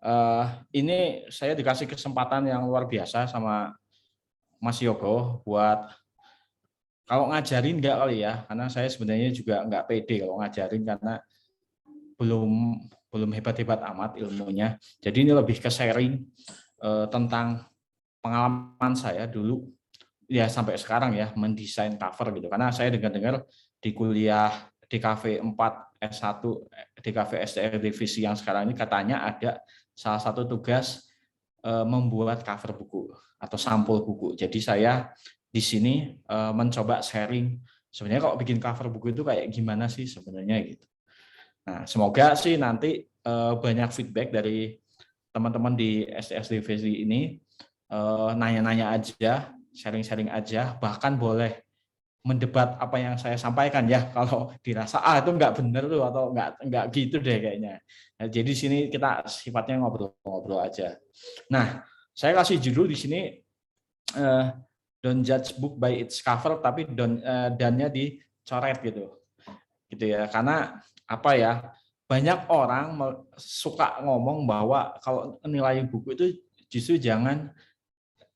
Eh, ini saya dikasih kesempatan yang luar biasa sama Mas Yogo buat kalau ngajarin enggak kali ya, karena saya sebenarnya juga enggak pede kalau ngajarin karena belum belum hebat-hebat amat ilmunya. Jadi ini lebih ke sharing tentang pengalaman saya dulu ya sampai sekarang ya mendesain cover gitu. Karena saya dengar-dengar di kuliah DKV 4 S1 DKV STR divisi yang sekarang ini katanya ada salah satu tugas membuat cover buku atau sampul buku. Jadi saya di sini mencoba sharing sebenarnya kalau bikin cover buku itu kayak gimana sih sebenarnya gitu. Nah, semoga sih nanti banyak feedback dari teman-teman di STS divisi ini, nanya-nanya aja, sharing-sharing aja, bahkan boleh mendebat apa yang saya sampaikan ya. Kalau dirasa itu nggak benar tuh atau nggak gitu deh kayaknya. Nah, jadi sini kita sifatnya ngobrol-ngobrol aja. Nah, saya kasih judul di sini don't judge book by its cover, tapi dannya dicoret gitu ya. Karena apa ya? Banyak orang suka ngomong bahwa kalau nilai buku itu justru jangan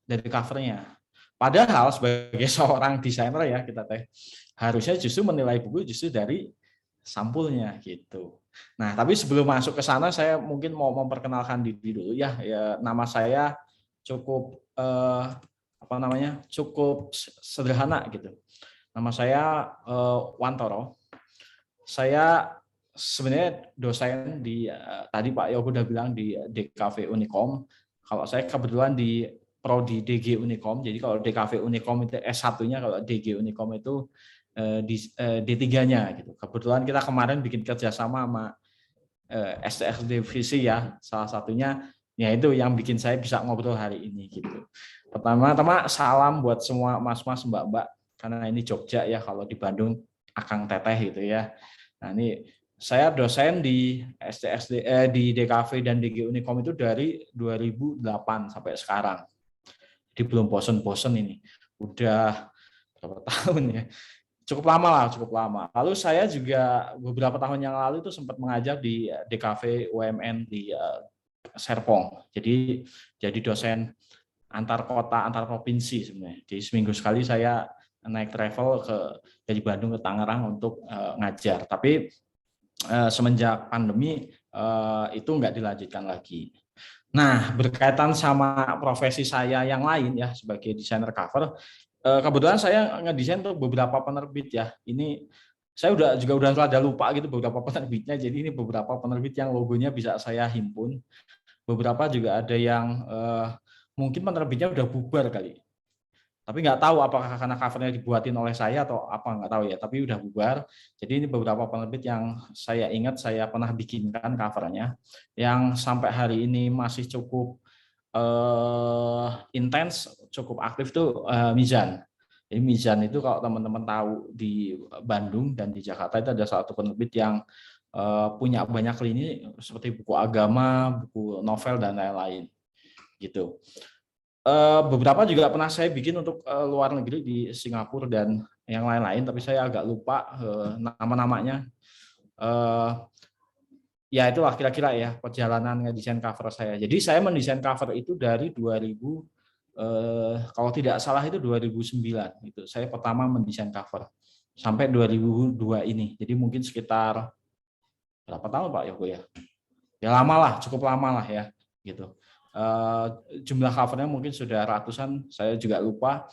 dari covernya. Padahal sebagai seorang desainer ya kita harusnya justru menilai buku justru dari sampulnya gitu. Nah, tapi sebelum masuk ke sana saya mungkin mau memperkenalkan diri dulu ya. Nama saya cukup apa namanya? Cukup sederhana gitu. Nama saya Wantoro. Saya sebenarnya dosen di tadi Pak Yogo udah bilang di DKV Unikom. Kalau saya kebetulan di prodi DG Unikom. Jadi kalau DKV Unikom itu S1-nya, kalau DG Unikom itu di D3-nya gitu. Kebetulan kita kemarin bikin kerjasama sama STX Divisi ya. Salah satunya ya itu yang bikin saya bisa ngobrol hari ini gitu. Pertama-tama salam buat semua mas-mas, mbak-mbak, karena ini Jogja ya, kalau di Bandung Akang Teteh gitu ya. Nah, ini saya dosen di STSD di DKV dan DG Unikom itu dari 2008 sampai sekarang. Jadi belum bosen-bosen ini. Udah berapa tahun ya? Cukup lama lah, cukup lama. Lalu saya juga beberapa tahun yang lalu itu sempat mengajar di DKV UMN di Serpong. Jadi dosen antar kota, antar provinsi sebenarnya. Jadi seminggu sekali saya naik travel dari Bandung ke Tangerang untuk ngajar. Tapi semenjak pandemi itu nggak dilanjutkan lagi. Nah, berkaitan sama profesi saya yang lain ya sebagai desainer cover, kebetulan saya ngedesain tuh beberapa penerbit ya. Ini saya udah rada lupa gitu beberapa penerbitnya. Jadi ini beberapa penerbit yang logonya bisa saya himpun. Beberapa juga ada yang mungkin penerbitnya udah bubar kali. Tapi nggak tahu apakah karena covernya dibuatin oleh saya atau apa, nggak tahu ya. Tapi udah bubar. Jadi ini beberapa penerbit yang saya ingat saya pernah bikinkan covernya, yang sampai hari ini masih cukup intens, cukup aktif tuh Mizan. Jadi Mizan itu kalau teman-teman tahu di Bandung dan di Jakarta itu ada satu penerbit yang punya banyak lini seperti buku agama, buku novel dan lain-lain gitu. Beberapa juga pernah saya bikin untuk luar negeri di Singapura dan yang lain-lain, tapi saya agak lupa nama-namanya. Ya itulah kira-kira ya perjalanan ngedesain cover saya. Jadi saya mendesain cover itu dari 2000, kalau tidak salah itu 2009. Itu saya pertama mendesain cover sampai 2002 ini. Jadi mungkin sekitar berapa tahun Pak Yogo ya? Ya lama lah, cukup lama lah ya gitu. Jumlah covernya mungkin sudah ratusan, saya juga lupa.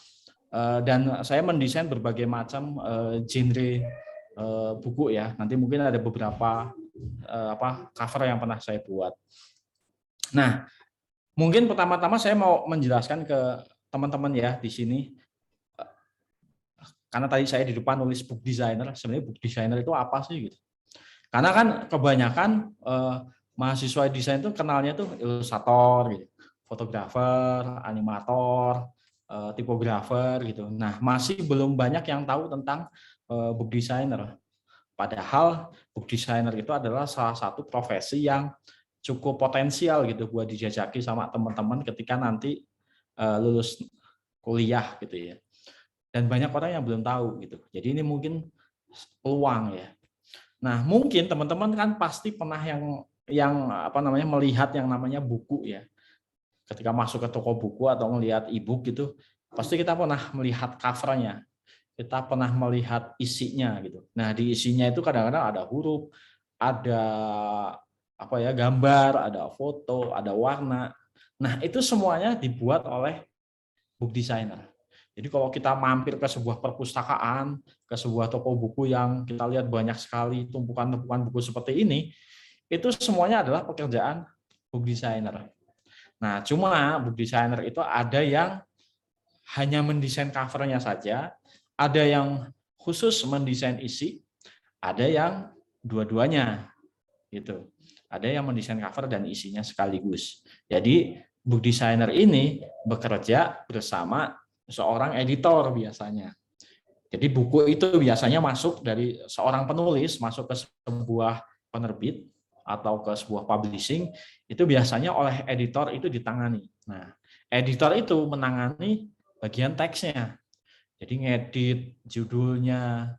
Dan saya mendesain berbagai macam genre buku ya. Nanti mungkin ada beberapa cover yang pernah saya buat. Nah, mungkin pertama-tama saya mau menjelaskan ke teman-teman ya di sini, karena tadi saya di depan nulis book designer. Sebenarnya book designer itu apa sih gitu? Karena kan kebanyakan mahasiswa desain itu kenalnya tuh ilustrator, gitu, fotografer, animator, tipografer gitu. Nah, masih belum banyak yang tahu tentang book designer. Padahal book designer itu adalah salah satu profesi yang cukup potensial gitu buat dijajaki sama teman-teman ketika nanti lulus kuliah gitu ya. Dan banyak orang yang belum tahu gitu. Jadi ini mungkin peluang ya. Nah, mungkin teman-teman kan pasti pernah yang yang melihat yang namanya buku ya. Ketika masuk ke toko buku atau melihat e-book gitu, pasti kita pernah melihat covernya, kita pernah melihat isinya gitu. Nah, di isinya itu kadang-kadang ada huruf, ada gambar, ada foto, ada warna. Nah, itu semuanya dibuat oleh book designer. Jadi kalau kita mampir ke sebuah perpustakaan, ke sebuah toko buku yang kita lihat banyak sekali tumpukan-tumpukan buku seperti ini, itu semuanya adalah pekerjaan book designer. Nah, cuma book designer itu ada yang hanya mendesain covernya saja, ada yang khusus mendesain isi, ada yang dua-duanya gitu. Ada yang mendesain cover dan isinya sekaligus. Jadi book designer ini bekerja bersama seorang editor biasanya. Jadi buku itu biasanya masuk dari seorang penulis, masuk ke sebuah penerbit atau ke sebuah publishing, itu biasanya oleh editor itu ditangani. Nah, editor itu menangani bagian teksnya. Jadi ngedit judulnya,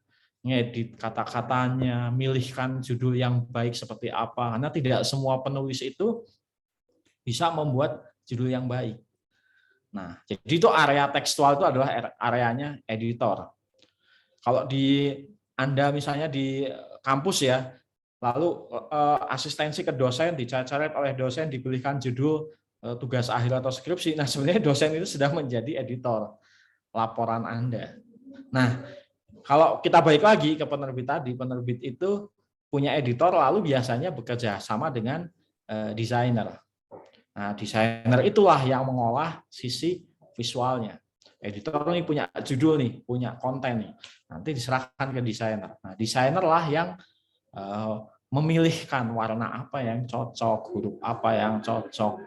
ngedit kata-katanya, milihkan judul yang baik seperti apa. Karena tidak semua penulis itu bisa membuat judul yang baik. Nah, jadi itu area tekstual itu adalah areanya editor. Kalau di Anda misalnya di kampus ya, lalu asistensi ke dosen dicatat oleh dosen, dipilihkan judul tugas akhir atau skripsi. Nah, sebenarnya dosen itu sudah menjadi editor laporan Anda. Nah, kalau kita balik lagi ke penerbit tadi, penerbit itu punya editor lalu biasanya bekerja sama dengan desainer. Nah, desainer itulah yang mengolah sisi visualnya. Editor nih punya judul nih, punya konten nih. Nanti diserahkan ke desainer. Nah, desainer lah yang memilihkan warna apa yang cocok, huruf apa yang cocok,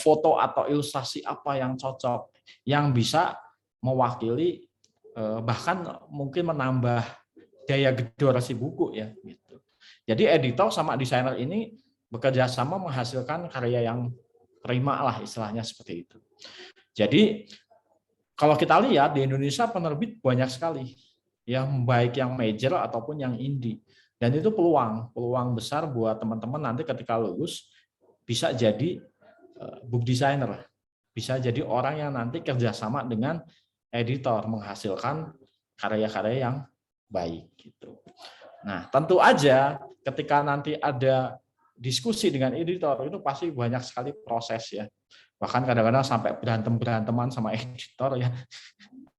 foto atau ilustrasi apa yang cocok, yang bisa mewakili bahkan mungkin menambah daya gedor si buku ya gitu. Jadi editor sama desainer ini bekerja sama menghasilkan karya yang prima lah istilahnya seperti itu. Jadi kalau kita lihat di Indonesia penerbit banyak sekali, yang baik yang major ataupun yang indie, dan itu peluang besar buat teman-teman nanti ketika lulus bisa jadi book designer, bisa jadi orang yang nanti kerjasama dengan editor menghasilkan karya-karya yang baik gitu. Nah, tentu aja ketika nanti ada diskusi dengan editor itu pasti banyak sekali proses ya. Bahkan kadang-kadang sampai berantem-beranteman sama editor ya.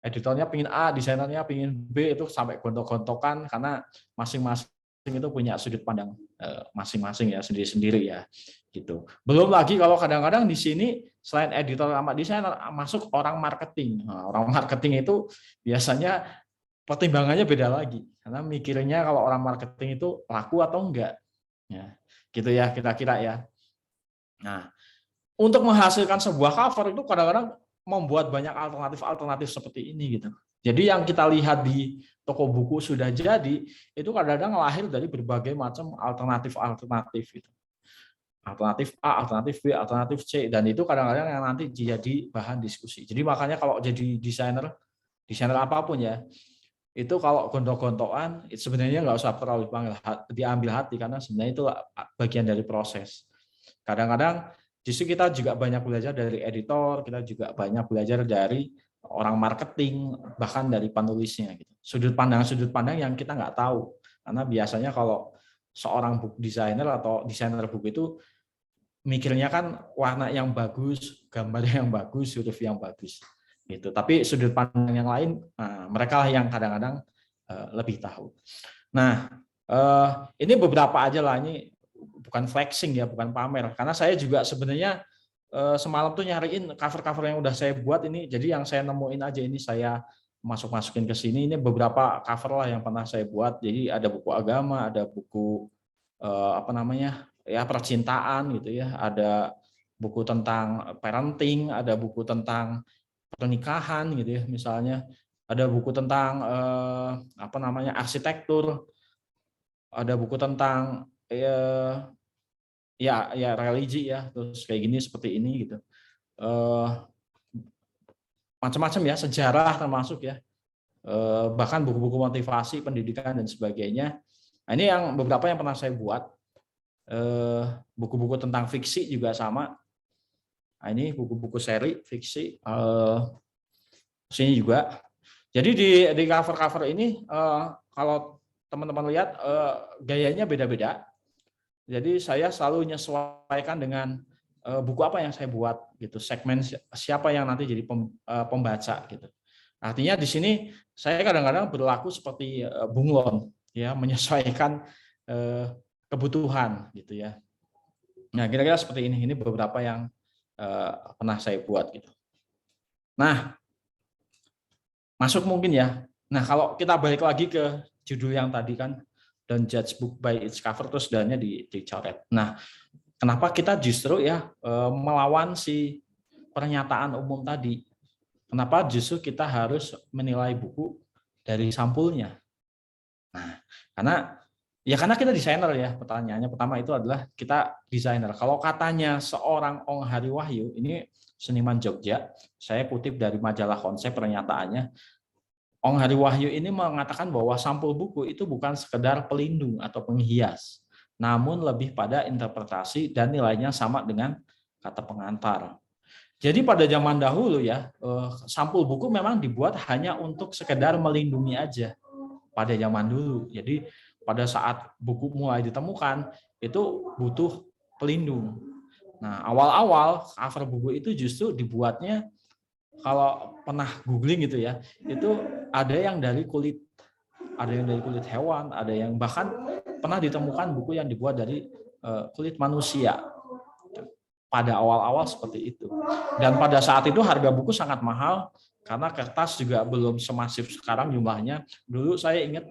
Editornya pingin A, desainernya pingin B, itu sampai gontok-gontokan karena masing-masing itu punya sudut pandang masing-masing ya, sendiri-sendiri ya gitu. Belum lagi kalau kadang-kadang di sini selain editor sama desainer masuk orang marketing. Nah, orang marketing itu biasanya pertimbangannya beda lagi karena mikirnya kalau orang marketing itu laku atau enggak ya gitu ya kira-kira ya. Nah, untuk menghasilkan sebuah cover itu kadang-kadang membuat banyak alternatif seperti ini gitu. Jadi yang kita lihat di toko buku sudah jadi itu kadang-kadang lahir dari berbagai macam alternatif gitu. Alternatif A, alternatif B, alternatif C, dan itu kadang-kadang yang nanti jadi bahan diskusi. Jadi makanya kalau jadi desainer apapun ya, itu kalau gontok-gontokan sebenarnya nggak usah terlalu diambil hati karena sebenarnya itu bagian dari proses. Kadang-kadang justru kita juga banyak belajar dari editor, kita juga banyak belajar dari orang marketing, bahkan dari penulisnya gitu. Sudut pandang yang kita nggak tahu. Karena biasanya kalau seorang book designer atau desainer buku itu mikirnya kan warna yang bagus, gambar yang bagus, huruf yang bagus. Gitu. Tapi sudut pandang yang lain, mereka lah yang kadang-kadang lebih tahu. Nah, ini beberapa aja lah, ini bukan flexing ya, bukan pamer. Karena saya juga sebenarnya semalam tuh nyariin cover-cover yang udah saya buat ini. Jadi yang saya nemuin aja ini saya masukin ke sini. Ini beberapa cover lah yang pernah saya buat. Jadi ada buku agama, ada buku percintaan gitu ya. Ada buku tentang parenting, ada buku tentang pernikahan gitu ya misalnya. Ada buku tentang arsitektur. Ada buku tentang religi ya, terus kayak gini seperti ini gitu, macam-macam ya, sejarah termasuk ya, bahkan buku-buku motivasi pendidikan dan sebagainya. Nah, ini yang beberapa yang pernah saya buat. buku-buku tentang fiksi juga sama. Nah, ini buku-buku seri fiksi. Sini juga. Jadi di cover-cover ini kalau teman-teman lihat gayanya beda-beda. Jadi saya selalu menyesuaikan dengan buku apa yang saya buat gitu, segmen siapa yang nanti jadi pembaca gitu. Artinya di sini saya kadang-kadang berlaku seperti bunglon ya, menyesuaikan kebutuhan gitu ya. Nah, kira-kira seperti ini. Ini beberapa yang pernah saya buat gitu. Nah, masuk mungkin ya. Nah, kalau kita balik lagi ke judul yang tadi kan, don't judge book by its cover, terus dannya dicoret. Nah, kenapa kita justru ya melawan si pernyataan umum tadi? Kenapa justru kita harus menilai buku dari sampulnya? Nah, karena kita desainer ya. Pertanyaannya pertama itu adalah kita desainer. Kalau katanya seorang Ong Hari Wahyu, ini seniman Jogja, saya kutip dari majalah Konsep pernyataannya, Ong Hari Wahyu ini mengatakan bahwa sampul buku itu bukan sekedar pelindung atau penghias, namun lebih pada interpretasi dan nilainya sama dengan kata pengantar. Jadi pada zaman dahulu ya, sampul buku memang dibuat hanya untuk sekedar melindungi aja pada zaman dulu. Jadi pada saat buku mulai ditemukan, itu butuh pelindung. Nah, awal-awal cover buku itu justru dibuatnya, kalau pernah googling gitu ya, itu ada yang dari kulit, ada yang dari kulit hewan, ada yang bahkan pernah ditemukan buku yang dibuat dari kulit manusia. Pada awal-awal seperti itu. Dan pada saat itu harga buku sangat mahal karena kertas juga belum semasif sekarang jumlahnya. Dulu saya ingat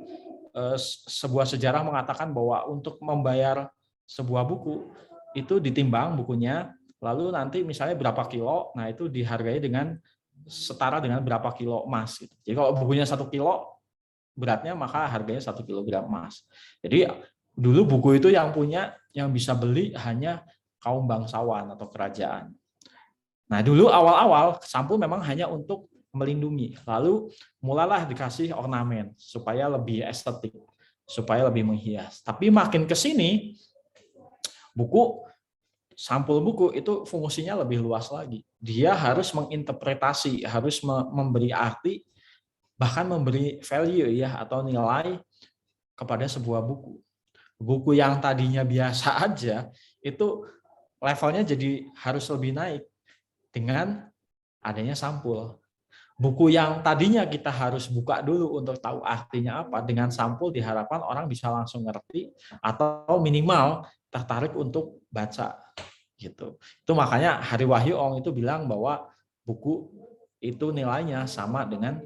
sebuah sejarah mengatakan bahwa untuk membayar sebuah buku itu ditimbang bukunya, lalu nanti misalnya berapa kilo, nah itu dihargai dengan setara dengan berapa kilo emas. Jadi kalau bukunya 1 kilo beratnya, maka harganya 1 kilogram emas. Jadi dulu buku itu yang punya, yang bisa beli hanya kaum bangsawan atau kerajaan. Nah, dulu awal-awal sampul memang hanya untuk melindungi. Lalu mulailah dikasih ornamen supaya lebih estetik, supaya lebih menghias. Tapi makin ke sini, sampul buku itu fungsinya lebih luas lagi. Dia harus menginterpretasi, harus memberi arti, bahkan memberi value ya atau nilai kepada sebuah buku. Buku yang tadinya biasa aja itu levelnya jadi harus lebih naik dengan adanya sampul. Buku yang tadinya kita harus buka dulu untuk tahu artinya apa, dengan sampul diharapkan orang bisa langsung ngerti atau minimal tertarik untuk baca gitu. Itu makanya Hari Wahyu Ong itu bilang bahwa buku itu nilainya sama dengan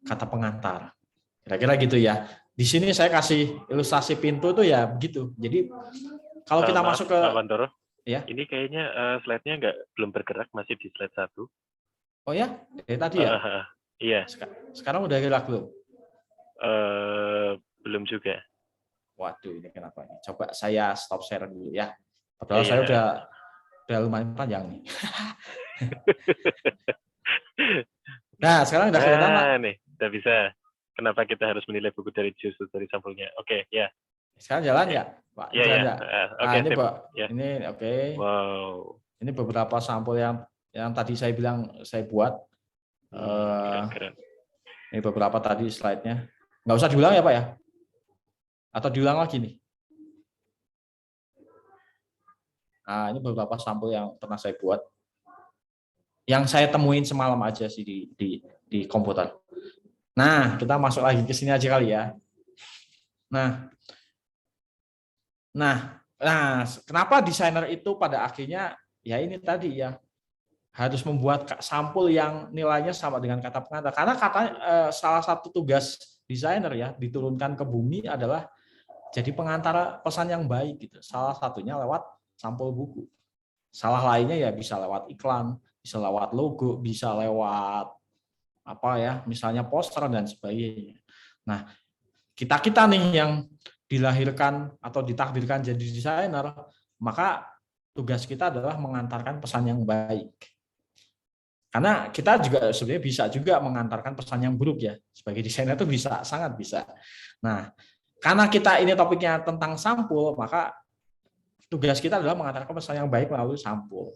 kata pengantar. Kira-kira gitu ya. Di sini saya kasih ilustrasi pintu tuh ya begitu. Jadi kalau kita masuk ke ya. Ini kayaknya slide-nya belum bergerak, masih di slide 1. Oh ya? Dari tadi ya? Iya. Sekarang udah gerak belum? Belum juga. Waduh, ini kenapa nih? Coba saya stop share dulu ya. Padahal saya udah lumayan panjang nih. Nah, sekarang udah kelihatan Pak? Nih, udah bisa. Kenapa kita harus menilai buku justru dari sampulnya? Oke, ya. Sekarang jalan ya, Pak? Iya. Nah, ini Pak, ini oke. Wow. Ini beberapa sampul yang tadi saya bilang saya buat. Keren. Ini beberapa tadi slide-nya. Nggak usah diulang ya Pak ya? Atau diulang lagi nih? Nah, ini beberapa sampul yang pernah saya buat. Yang saya temuin semalam aja sih di komputer. Nah, kita masuk lagi ke sini aja kali ya. Nah, kenapa desainer itu pada akhirnya ya ini tadi ya harus membuat sampul yang nilainya sama dengan kata pengantar. Karena salah satu tugas desainer ya diturunkan ke bumi adalah jadi pengantara pesan yang baik gitu. Salah satunya lewat sampul buku. Salah lainnya ya bisa lewat iklan, bisa lewat logo, bisa lewat apa ya, misalnya poster dan sebagainya. Nah, kita nih yang dilahirkan atau ditakdirkan jadi desainer, maka tugas kita adalah mengantarkan pesan yang baik. Karena kita juga sebenarnya bisa juga mengantarkan pesan yang buruk ya. Sebagai desainer itu bisa, sangat bisa. Nah, karena kita ini topiknya tentang sampul, maka tugas kita adalah mengantarkan pesan yang baik melalui sampul.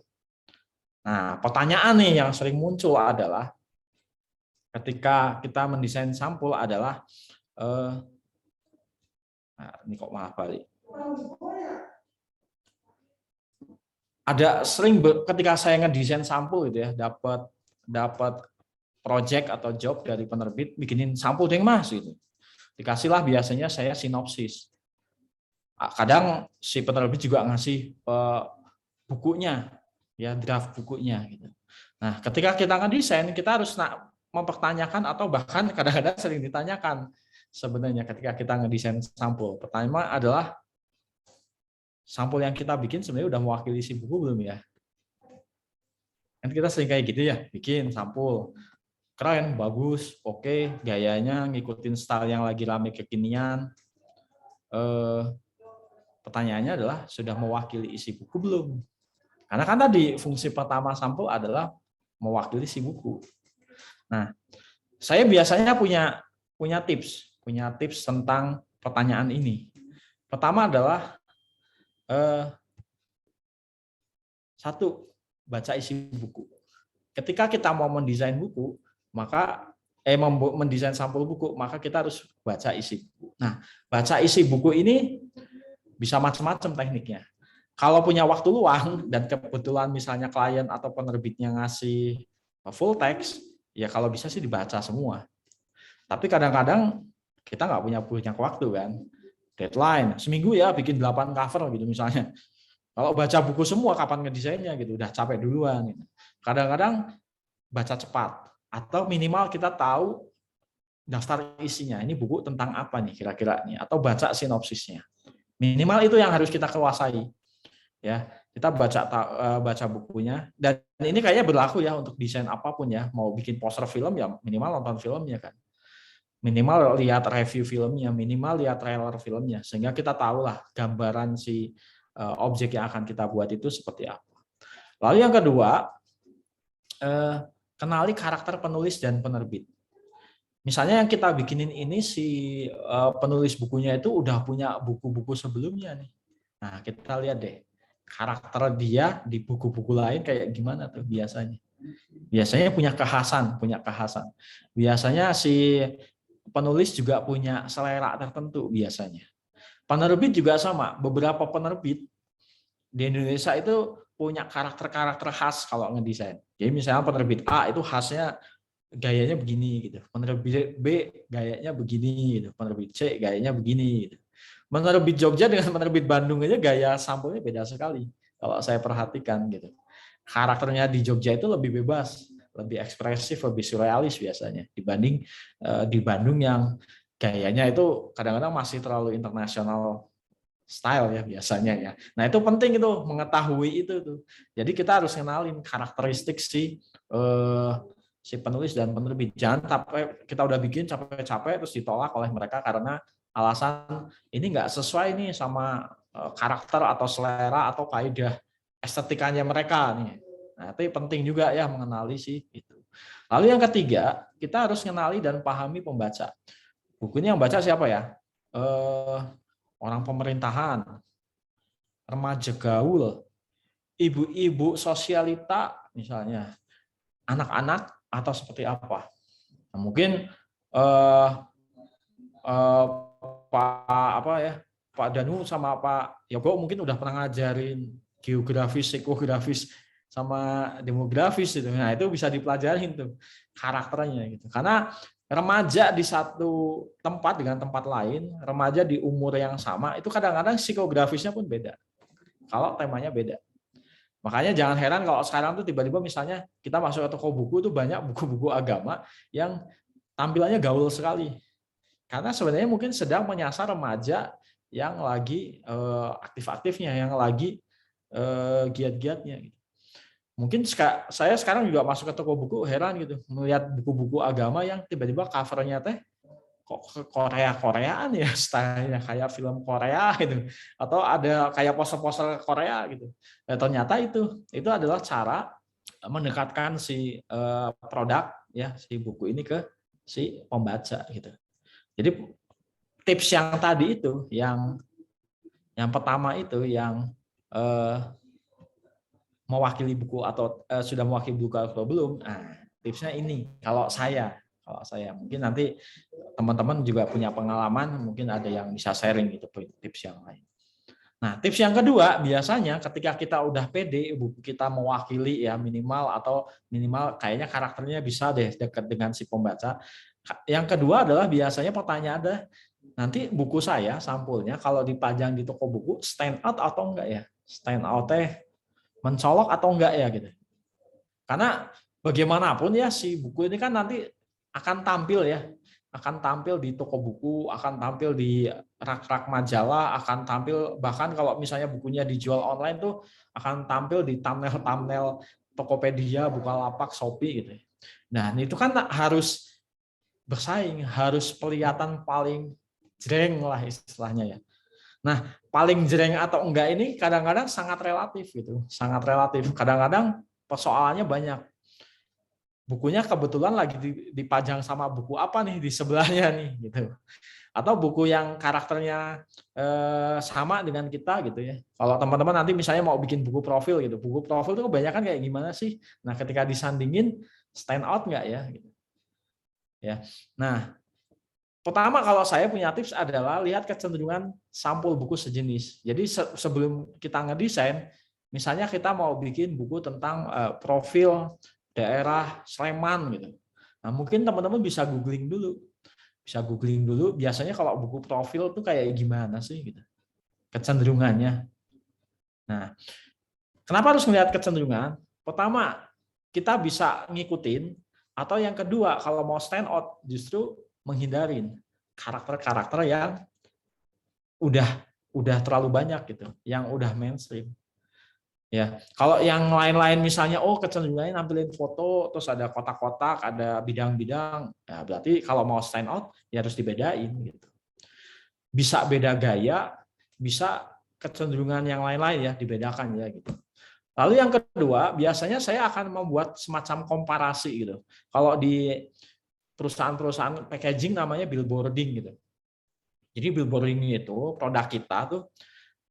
Nah, pertanyaan nih yang sering muncul adalah ketika kita mendesain sampul adalah nah, ini kok malah balik. Ada sering ketika saya ngedesain sampul gitu ya, dapat project atau job dari penerbit bikinin sampul deh Mas gitu. Dikasihlah biasanya saya sinopsis. Kadang si penerbit juga ngasih bukunya, ya draft bukunya gitu. Nah, ketika kita ngedesain, kita harus mempertanyakan atau bahkan kadang-kadang sering ditanyakan sebenarnya ketika kita ngedesain sampul. Pertama adalah sampul yang kita bikin sebenarnya udah mewakili isi buku belum ya? Kan kita sering kayak gitu ya, bikin sampul. Keren, bagus, oke, gayanya ngikutin style yang lagi rame kekinian. Pertanyaannya adalah sudah mewakili isi buku belum? Karena kan tadi fungsi pertama sampul adalah mewakili isi buku. Nah, saya biasanya punya tips tentang pertanyaan ini. Pertama adalah satu, baca isi buku. Ketika kita mau mendesain buku, maka mendesain sampul buku, maka kita harus baca isi buku. Nah, baca isi buku ini bisa macam-macam tekniknya. Kalau punya waktu luang dan kebetulan misalnya klien atau penerbitnya ngasih full text, ya kalau bisa sih dibaca semua. Tapi kadang-kadang kita nggak punya banyak waktu kan. Deadline, seminggu ya bikin 8 cover gitu misalnya. Kalau baca buku semua kapan ngedesainnya gitu, udah capek duluan. Gitu. Kadang-kadang baca cepat atau minimal kita tahu daftar isinya. Ini buku tentang apa nih kira-kira nih, atau baca sinopsisnya. Minimal itu yang harus kita kuasai. Ya, kita baca bukunya, dan ini kayaknya berlaku ya untuk desain apapun ya. Mau bikin poster film ya minimal nonton filmnya kan. Minimal lihat review filmnya, minimal lihat trailer filmnya, sehingga kita tahulah gambaran si objek yang akan kita buat itu seperti apa. Lalu yang kedua, kenali karakter penulis dan penerbit. Misalnya yang kita bikinin ini si penulis bukunya itu udah punya buku-buku sebelumnya nih. Nah, kita lihat deh karakter dia di buku-buku lain kayak gimana tuh biasanya. Biasanya punya kekhasan. Biasanya si penulis juga punya selera tertentu biasanya. Penerbit juga sama. Beberapa penerbit di Indonesia itu punya karakter-karakter khas kalau ngedesain. Jadi misalnya penerbit A itu khasnya gayanya begini gitu. Penerbit B gayanya begini gitu. Penerbit C gayanya begini gitu. Penerbit Jogja dengan penerbit Bandung aja gaya sampulnya beda sekali. Kalau saya perhatikan gitu. Karakternya di Jogja itu lebih bebas, lebih ekspresif, lebih surrealis biasanya dibanding di Bandung yang gayanya itu kadang-kadang masih terlalu internasional style ya biasanya ya. Nah, itu penting itu mengetahui itu tuh. Jadi kita harus kenalin karakteristik si penulis dan penerbit. Jangan sampai kita udah bikin capek-capek terus ditolak oleh mereka karena alasan ini nggak sesuai nih sama karakter atau selera atau kaidah estetikanya mereka nih. Nah, itu penting juga ya mengenali sih itu. Lalu yang ketiga, kita harus mengenali dan pahami pembaca. Bukunya yang baca siapa ya? Orang pemerintahan, remaja gaul, ibu-ibu sosialita misalnya, anak-anak atau seperti apa. Nah, mungkin Pak Danu sama Pak Yogo mungkin udah pernah ngajarin geografis, psikografis, sama demografis itu. Nah, itu bisa dipelajarin tuh karakternya gitu. Karena remaja di satu tempat dengan tempat lain, remaja di umur yang sama, itu kadang-kadang psikografisnya pun beda. Kalau temanya beda. Makanya jangan heran kalau sekarang tuh tiba-tiba misalnya kita masuk ke toko buku tuh banyak buku-buku agama yang tampilannya gaul sekali. Karena sebenarnya mungkin sedang menyasar remaja yang lagi aktif-aktifnya, yang lagi giat-giatnya. Mungkin saya sekarang juga masuk ke toko buku heran gitu, melihat buku-buku agama yang tiba-tiba covernya teh kok Korea-Koreaan ya, stylenya kayak film Korea gitu, atau ada kayak poster-poster Korea gitu. Dan ternyata itu adalah cara mendekatkan si produk ya si buku ini ke si pembaca gitu. Jadi tips yang tadi itu, yang pertama itu yang mewakili buku atau sudah mewakili buku atau belum. Nah, tipsnya ini. Kalau saya mungkin nanti teman-teman juga punya pengalaman, mungkin ada yang bisa sharing gitu tips yang lain. Nah, tips yang kedua, biasanya ketika kita udah pede, buku kita mewakili ya minimal kayaknya karakternya bisa deh dekat dengan si pembaca. Yang kedua adalah biasanya pertanyaan adalah, nanti buku saya sampulnya kalau dipajang di toko buku stand out atau enggak ya? Stand out mencolok atau enggak ya gitu. Karena bagaimanapun ya si buku ini kan nanti akan tampil di toko buku, akan tampil di rak-rak majalah, akan tampil bahkan kalau misalnya bukunya dijual online tuh akan tampil di thumbnail Tokopedia, Bukalapak, Shopee gitu. Nah, itu kan harus bersaing, harus kelihatan paling jreng lah istilahnya ya. Nah, paling jreng atau enggak ini kadang-kadang sangat relatif gitu, sangat relatif. Kadang-kadang persoalannya banyak. Bukunya kebetulan lagi dipajang sama buku apa nih di sebelahnya nih gitu. Atau buku yang karakternya sama dengan kita gitu ya. Kalau teman-teman nanti misalnya mau bikin buku profil gitu, buku profil itu kebanyakan kayak gimana sih? Nah, ketika disandingin stand out enggak ya gitu. Ya. Nah, pertama kalau saya punya tips adalah lihat kecenderungan sampul buku sejenis. Jadi sebelum kita ngedesain, misalnya kita mau bikin buku tentang profil daerah Sleman gitu. Nah, mungkin teman-teman bisa googling dulu. Biasanya kalau buku profil tuh kayak gimana sih gitu. Kecenderungannya. Nah, kenapa harus melihat kecenderungan? Pertama, kita bisa ngikutin, atau yang kedua, kalau mau stand out justru menghindarin karakter-karakter yang udah terlalu banyak gitu, yang udah mainstream. Ya, kalau yang lain-lain misalnya kecenderungannya nampilin foto terus ada kotak-kotak, ada bidang-bidang, ya berarti kalau mau stand out ya harus dibedain gitu. Bisa beda gaya, bisa kecenderungan yang lain-lain ya dibedakan ya gitu. Lalu yang kedua, biasanya saya akan membuat semacam komparasi gitu. Kalau di perusahaan-perusahaan packaging namanya billboarding gitu. Jadi billboarding itu produk kita tuh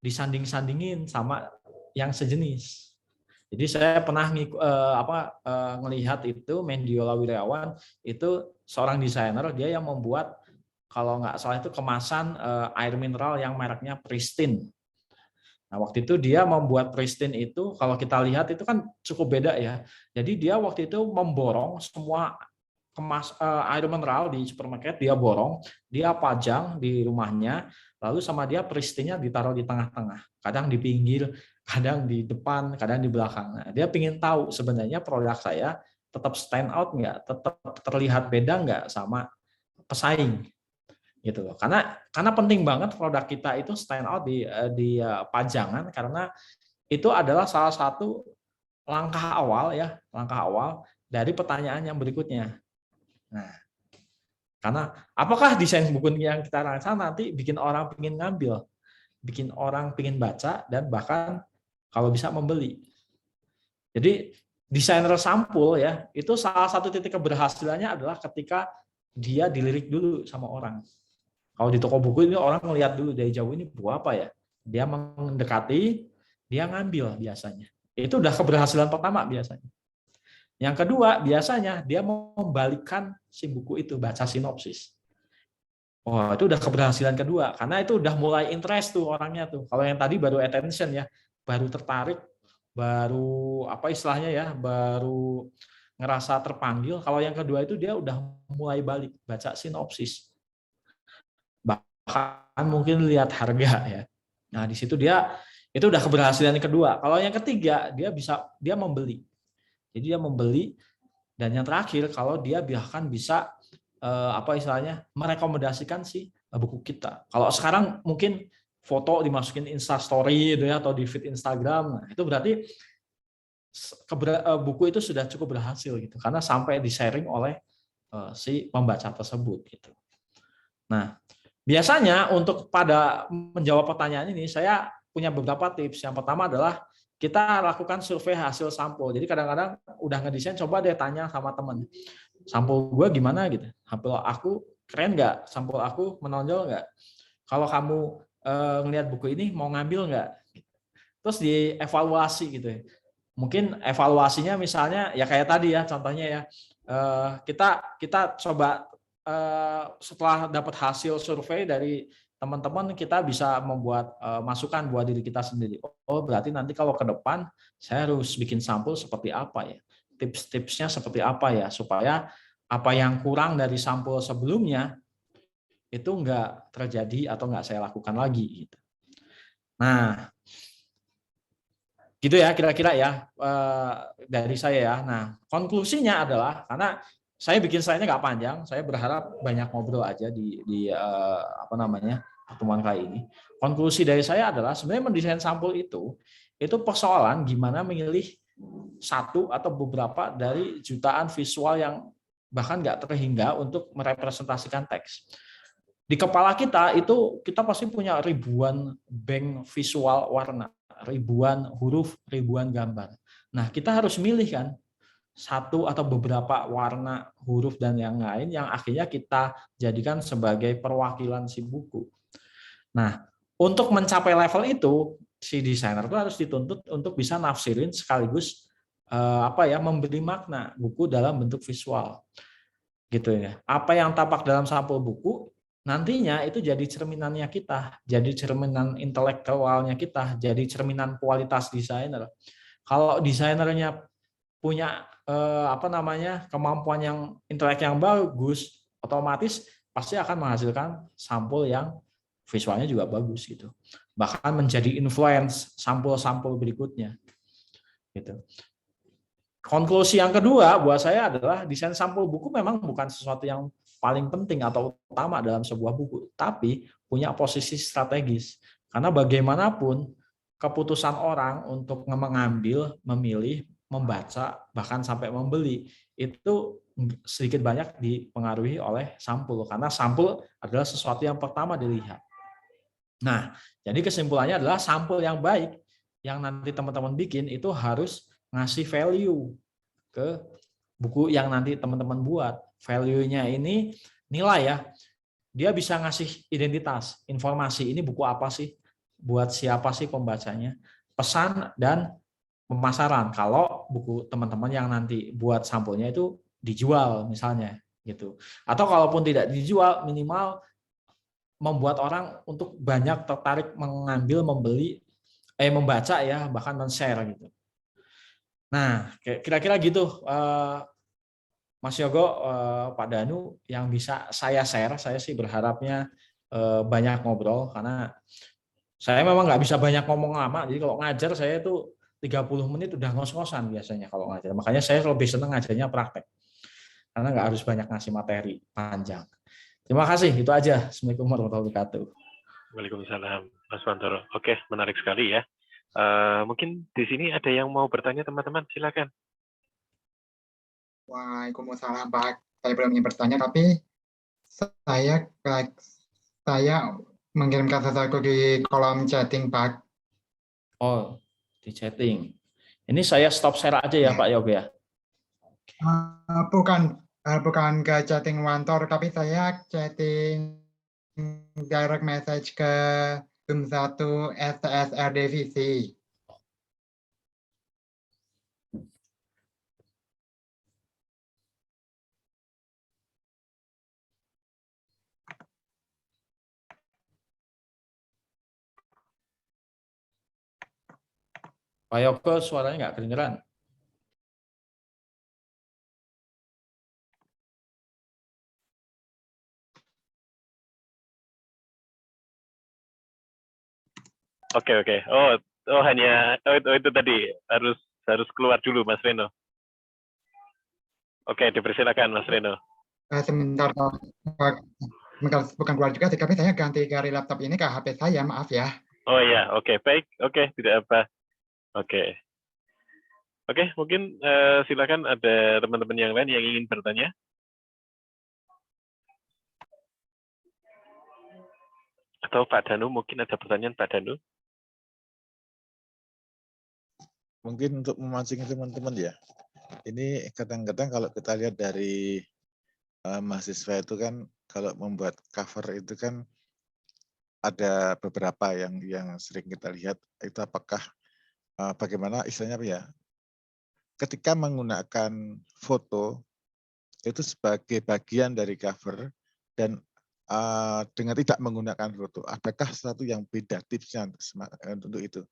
disanding-sandingin sama yang sejenis. Jadi saya pernah ngelihat itu Mendiola Wirawan itu seorang desainer, dia yang membuat kalau nggak salah itu kemasan air mineral yang mereknya Pristine. Nah, waktu itu dia membuat Pristine itu kalau kita lihat itu kan cukup beda ya. Jadi dia waktu itu memborong semua air mineral di supermarket, dia borong, dia pajang di rumahnya, lalu sama dia Pristine-nya ditaruh di tengah-tengah, kadang di pinggir, kadang di depan, kadang di belakang. Nah, dia ingin tahu sebenarnya produk saya tetap stand out nggak, tetap terlihat beda nggak sama pesaing, gitu loh. Karena penting banget produk kita itu stand out di pajangan, karena itu adalah salah satu langkah awal dari pertanyaan yang berikutnya. Nah, karena apakah desain buku yang kita rancang nanti bikin orang pengen ngambil, bikin orang pengen baca, dan bahkan kalau bisa membeli. Jadi desainer sampul ya, itu salah satu titik keberhasilannya adalah ketika dia dilirik dulu sama orang. Kalau di toko buku ini orang ngelihat dulu dari jauh, ini buku apa ya? Dia mendekati, dia ngambil biasanya. Itu udah keberhasilan pertama biasanya. Yang kedua, biasanya dia membalikkan si buku itu, baca sinopsis. Oh, itu udah keberhasilan kedua, karena itu udah mulai interest tuh orangnya tuh. Kalau yang tadi baru attention ya, baru tertarik, baru apa istilahnya ya, baru ngerasa terpanggil. Kalau yang kedua itu dia udah mulai balik, baca sinopsis. Bahkan mungkin lihat harga ya. Nah, di situ itu udah keberhasilan yang kedua. Kalau yang ketiga, dia membeli. Jadi dia membeli, dan yang terakhir kalau dia bahkan bisa merekomendasikan si buku kita. Kalau sekarang mungkin foto dimasukin Insta Story gitu ya, atau di feed Instagram, nah, itu berarti buku itu sudah cukup berhasil gitu, karena sampai di-sharing oleh si pembaca tersebut gitu. Nah, biasanya untuk pada menjawab pertanyaan ini saya punya beberapa tips. Yang pertama adalah kita lakukan survei hasil sampul. Jadi kadang-kadang udah ngedesain, coba deh tanya sama teman. Sampul gue gimana gitu. Sampul aku keren nggak? Sampul aku menonjol nggak? Kalau kamu ngelihat buku ini mau ngambil nggak? terus dievaluasi gitu ya. Mungkin evaluasinya misalnya ya kayak tadi ya contohnya ya, kita coba setelah dapat hasil survei dari teman-teman, kita bisa membuat masukan buat diri kita sendiri. Oh berarti nanti kalau ke depan saya harus bikin sampel seperti apa ya, tips-tipsnya seperti apa ya, supaya apa yang kurang dari sampel sebelumnya itu nggak terjadi atau nggak saya lakukan lagi gitu. Nah, gitu ya kira-kira ya dari saya ya. Nah, konklusinya adalah karena saya bikin slide-nya nggak panjang, saya berharap banyak ngobrol aja di apa namanya pertemuan kali ini. Konklusi dari saya adalah sebenarnya mendesain sampel itu persoalan gimana memilih satu atau beberapa dari jutaan visual yang bahkan nggak terhingga untuk merepresentasikan teks. Di kepala kita itu kita pasti punya ribuan bank visual warna, ribuan huruf, ribuan gambar. Nah, kita harus milih kan satu atau beberapa warna, huruf dan yang lain yang akhirnya kita jadikan sebagai perwakilan si buku. Nah, untuk mencapai level itu, si desainer itu harus dituntut untuk bisa nafsirin sekaligus memberi makna buku dalam bentuk visual. Gitu ya. Apa yang tampak dalam sampul buku nantinya itu jadi cerminannya kita, jadi cerminan intelektualnya kita, jadi cerminan kualitas desainer. Kalau desainernya punya kemampuan yang intelek yang bagus, otomatis pasti akan menghasilkan sampul yang visualnya juga bagus gitu. Bahkan menjadi influence sampul-sampul berikutnya. Gitu. Konklusi yang kedua buat saya adalah desain sampul buku memang bukan sesuatu yang paling penting atau utama dalam sebuah buku, tapi punya posisi strategis. Karena bagaimanapun keputusan orang untuk mengambil, memilih, membaca, bahkan sampai membeli, itu sedikit banyak dipengaruhi oleh sampul. Karena sampul adalah sesuatu yang pertama dilihat. Nah, jadi kesimpulannya adalah sampul yang baik yang nanti teman-teman bikin itu harus ngasih value ke buku yang nanti teman-teman buat. Value-nya ini nilai ya. Dia bisa ngasih identitas, informasi ini buku apa sih, buat siapa sih pembacanya, pesan dan pemasaran. Kalau buku teman-teman yang nanti buat sampulnya itu dijual misalnya gitu. Atau kalaupun tidak dijual, minimal membuat orang untuk banyak tertarik mengambil, membeli, membaca ya, bahkan men-share gitu. Nah, kira-kira gitu, Mas Yogo, Pak Danu, yang bisa saya share. Saya sih berharapnya banyak ngobrol, karena saya memang nggak bisa banyak ngomong lama. Jadi kalau ngajar saya itu 30 menit udah ngos-ngosan biasanya kalau ngajar. Makanya saya lebih senang ngajarnya praktek, karena nggak harus banyak ngasih materi panjang. Terima kasih, itu aja. Assalamualaikum warahmatullahi wabarakatuh. Waalaikumsalam, Mas Wantoro. Oke, menarik sekali ya. Mungkin di sini ada yang mau bertanya, teman-teman, silakan. Waalaikumsalam, Pak. Saya belum ingin bertanya, tapi saya mengirimkan sesuatu di kolom chatting, Pak. Oh, di chatting. Ini saya stop share aja ya, Pak Yoga ya? Bukan ke chatting Wantor, tapi saya chatting direct message ke Zoom 1 STSR Divisi. Pak Yoga suaranya nggak kedengeran. Oke. Hanya itu tadi harus keluar dulu, Mas Reno. Oke, dipersilakan, Mas Reno. Sebentar, Pak. Bukan keluar juga sih, tapi saya ganti dari laptop ini ke HP saya, maaf ya. Oh iya, oke, baik. Oke, tidak apa. Oke, mungkin silakan ada teman-teman yang lain yang ingin bertanya. Atau Pak Danu, mungkin ada pertanyaan Pak Danu? Mungkin untuk memancing teman-teman ya. Ini kadang-kadang kalau kita lihat dari mahasiswa itu kan kalau membuat cover itu kan ada beberapa yang sering kita lihat itu apakah bagaimana istilahnya apa ya? Ketika menggunakan foto itu sebagai bagian dari cover dan dengan tidak menggunakan foto, adakah sesuatu yang beda tipsnya untuk itu?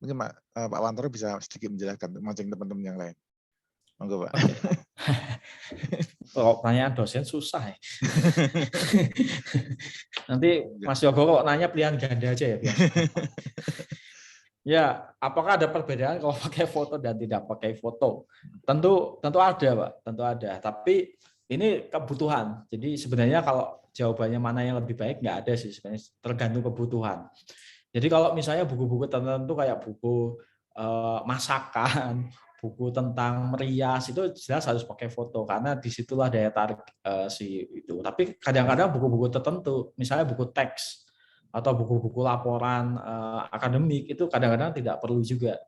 Mungkin Pak Wantoro bisa sedikit menjelaskan untuk mancing teman-teman yang lain. Monggo Pak. Kalau pertanyaan dosen susah ya. Nanti Mas Yogo kok nanya pilihan ganda aja ya biar. Ya, apakah ada perbedaan kalau pakai foto dan tidak pakai foto? Tentu ada, Pak. Tentu ada. Tapi ini kebutuhan. Jadi sebenarnya kalau jawabannya mana yang lebih baik nggak ada sih sebenarnya, tergantung kebutuhan. Jadi kalau misalnya buku-buku tertentu kayak buku masakan, buku tentang merias itu jelas harus pakai foto karena disitulah daya tarik si itu. Tapi kadang-kadang buku-buku tertentu, misalnya buku teks atau buku-buku laporan akademik itu kadang-kadang tidak perlu juga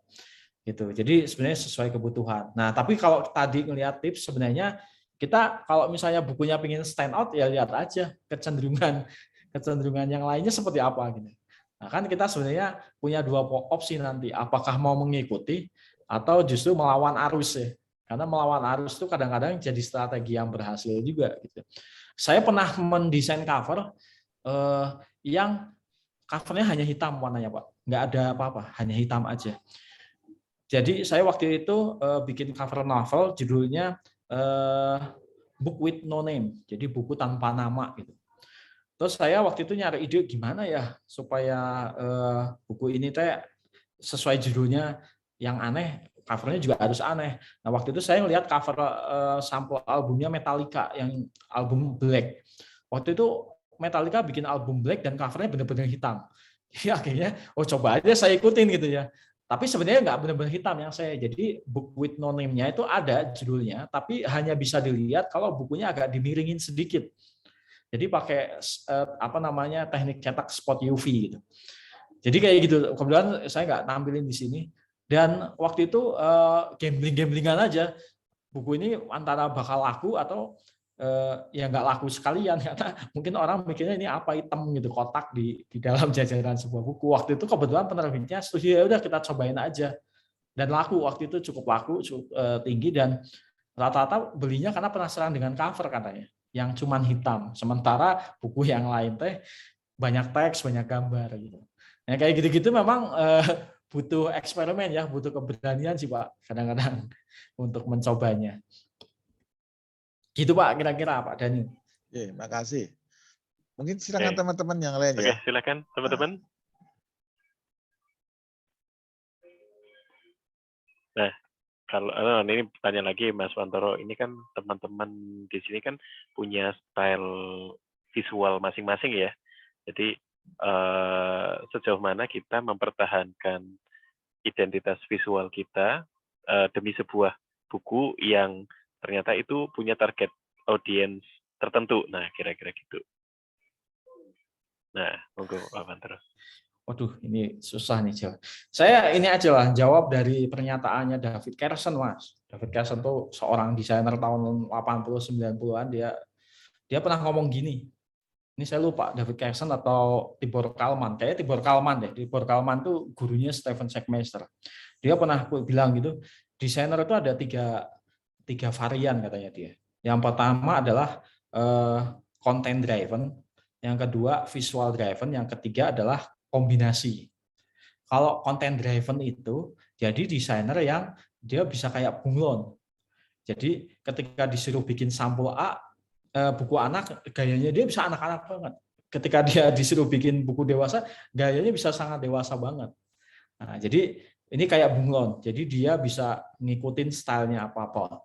gitu. Jadi sebenarnya sesuai kebutuhan. Nah, tapi kalau tadi ngelihat tips sebenarnya kita kalau misalnya bukunya pengen stand out ya lihat aja kecenderungan yang lainnya seperti apa gitu. Nah, kan kita sebenarnya punya dua opsi nanti, apakah mau mengikuti atau justru melawan arus ya. Karena melawan arus itu kadang-kadang jadi strategi yang berhasil juga gitu. Saya pernah mendesain cover yang covernya hanya hitam warnanya Pak, nggak ada apa-apa, hanya hitam aja. Jadi saya waktu itu bikin cover novel, judulnya Book with No Name, jadi buku tanpa nama gitu. Terus saya waktu itu nyari ide gimana ya supaya buku ini teh sesuai judulnya yang aneh, covernya juga harus aneh. Nah waktu itu saya ngelihat cover sampel albumnya Metallica yang album Black. Waktu itu Metallica bikin album Black dan covernya benar-benar hitam. Ya akhirnya, coba aja saya ikutin gitu ya. Tapi sebenarnya nggak benar-benar hitam yang saya. Jadi Book with No Name-nya itu ada judulnya, tapi hanya bisa dilihat kalau bukunya agak dimiringin sedikit. Jadi pakai teknik cetak spot UV gitu. Jadi kayak gitu. Kebetulan saya nggak tampilin di sini. Dan waktu itu gambling-gamblingan aja. Buku ini antara bakal laku atau ya nggak laku sekalian karena mungkin orang mikirnya ini apa hitam gitu kotak di dalam jajaran sebuah buku. Waktu itu kebetulan penerbitnya setuju ya udah kita cobain aja dan laku waktu itu cukup laku cukup tinggi dan rata-rata belinya karena penasaran dengan cover katanya yang cuman hitam sementara buku yang lain teh banyak teks banyak gambar gitu. Nah kayak gitu-gitu memang butuh eksperimen ya butuh keberanian sih Pak kadang-kadang untuk mencobanya. Gitu Pak, kira-kira Pak Dani. Oke, makasih. Mungkin silakan teman-teman yang lain ya. Oke, silakan teman-teman. Nah, kalau ini tanya lagi Mas Wantoro, ini kan teman-teman di sini kan punya style visual masing-masing ya. Jadi sejauh mana kita mempertahankan identitas visual kita demi sebuah buku yang ternyata itu punya target audiens tertentu. Nah, kira-kira gitu. Nah, monggo Pak Wantoro. Waduh, ini susah nih jawab. Saya ini aja lah jawab dari pernyataannya David Carson, Mas. David Carson tuh seorang desainer tahun 80-90-an dia pernah ngomong gini. Ini saya lupa David Carson atau Tibor Kalman. Kayaknya Tibor Kalman deh. Tibor Kalman tuh gurunya Stephen Sackmeister. Dia pernah bilang gitu, desainer itu ada tiga varian katanya dia. Yang pertama adalah content driven, yang kedua visual driven, yang ketiga adalah kombinasi. Kalau content driven itu jadi desainer yang dia bisa kayak bunglon. Jadi ketika disuruh bikin sampul A buku anak, gayanya dia bisa anak-anak banget. Ketika dia disuruh bikin buku dewasa, gayanya bisa sangat dewasa banget. Nah, jadi ini kayak bunglon. Jadi dia bisa ngikutin stylenya apa-apa.